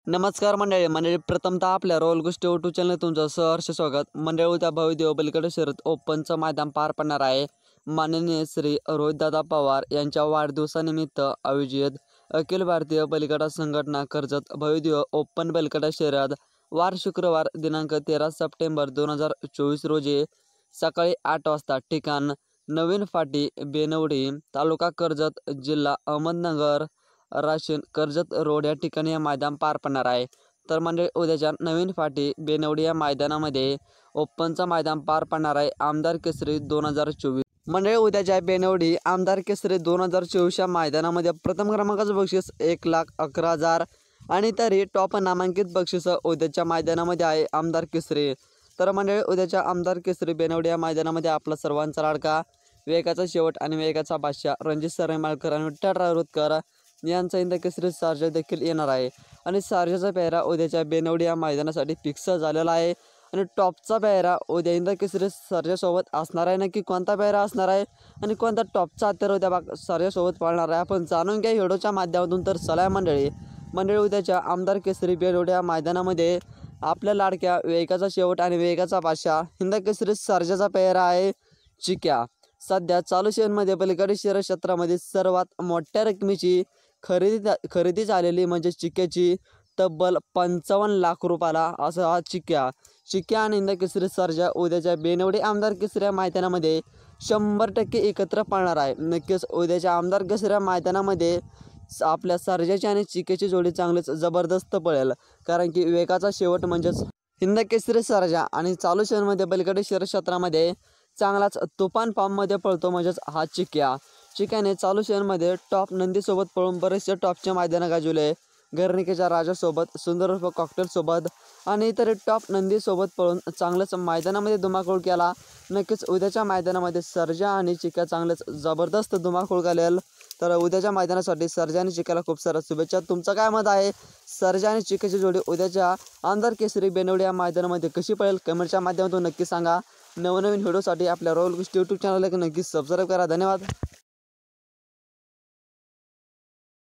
नमस्कार मंडळी प्रथमतः आपल्या रोल गोष्टी यूट्यूब चॅनल तुमचं सहर्ष स्वागत। मंडळी उद्या भव्य बलिकडे शर्यत ओपनचं मैदान पार पडणार आहे। माननीय श्री रोहितदादा पवार यांच्या वाढदिवसानिमित्त आयोजित अखिल भारतीय बलिकडा संघटना कर्जत भव्य ओपन बलिकडा शर्यत वार शुक्रवार दिनांक 13 सप्टेंबर 2024 रोजी सकाळी 8 वाजता ठिकाण नवीन फाटी बेनवडी तालुका कर्जत जिल्हा अहमदनगर राशीन कर्जत रोड या ठिकाणी हे मैदान पार पडणार आहे। तर म्हणजे उद्याच्या नवीन फाटी बेनवडी या मैदानामध्ये ओपनचं मैदान पार पडणार आहे। आमदार केसरी 2024 म्हणजे उद्याच्या बेनवडी आमदार केसरी 2024 या मैदानामध्ये प्रथम क्रमांकाचं बक्षीस 1,11,000 आणि तरी टॉप नामांकित बक्षीस उद्याच्या मैदानामध्ये आहे आमदार केसरी। तर म्हणजे उद्याच्या आमदार केसरी बेनवडी या मैदानामध्ये आपला सर्वांचा लाडका वेगाचा शेवट आणि वेगाचा बादशाह रणजित सरमाळकर आणि विठ्ठल राऊतकर यांचा इंद केसरी सार्जा देखील येणार आहे। आणि सार्जाचा पेहरा उद्याच्या बेनवडी या मैदानासाठी फिक्स झालेला आहे। आणि टॉपचा पेहरा उद्या इंद केसरी सार्जासोबत असणार आहे। नक्की कोणता पेहरा असणार आहे आणि कोणता टॉपचा हत्यार उद्या सार्जासोबत पाळणार आहे आपण जाणून घ्या व्हिडिओच्या माध्यमातून। तर चला मंडळी उद्याच्या आमदार केसरी बेनवडी या मैदानामध्ये आपल्या लाडक्या वेगाचा शेवट आणि वेगाचा बादशाह हिंद केसरी सार्जाचा पेहरा आहे चिक्या। सध्या चालू शेअरमध्ये पलीकडे शेअर क्षेत्रामध्ये सर्वात मोठ्या रकमेची खरेदी झालेली म्हणजे चिक्याची तब्बल 55 लाख रुपयाला असा हा चिक्या आणि हिंद केसरी सार्जा उद्याच्या बेनवडी आमदार केसरी या मैदानामध्ये 100% एकत्र पाळणार आहे। नक्कीच उद्याच्या आमदार केसरी या मैदानामध्ये आपल्या सार्जाची आणि चिक्याची जोडी चांगलीच जबरदस्त पळेल, कारण की वेगाचा शेवट म्हणजेच हिंद केसरी सार्जा आणि चालू शेअरमध्ये पलीकडे शेअर क्षेत्रामध्ये चांगलाच तुफान फॉर्ममध्ये पळतो म्हणजेच हा चिक्याने चालू शेअरमध्ये टॉप नंदीसोबत पळून बरेचसे टॉपचे मैदानं गाजवले। घरणिकेच्या राजासोबत सुंदर कॉकटेलसोबत आणि इतर टॉप नंदीसोबत पळून चांगलंच मैदानामध्ये धुमाकूळ केला। नक्कीच उद्याच्या मैदानामध्ये सर्जा आणि चिक्या चांगलेच जबरदस्त धुमाकूळ घालेल। तर उद्याच्या मैदानासाठी सर्जा आणि चिक्याला खूप साऱ्या शुभेच्छा। तुमचं काय मत आहे? सर्जा आणि चिक्याची जोडी उद्याच्या आमदार केसरी बेनवडी या मैदानामध्ये कशी पळेल कमेंटच्या माध्यमातून नक्की सांगा। नवनवीन व्हिडिओसाठी आपल्या रोल गोष्टी यूट्यूब चॅनलला नक्की सबस्क्राईब करा। धन्यवाद।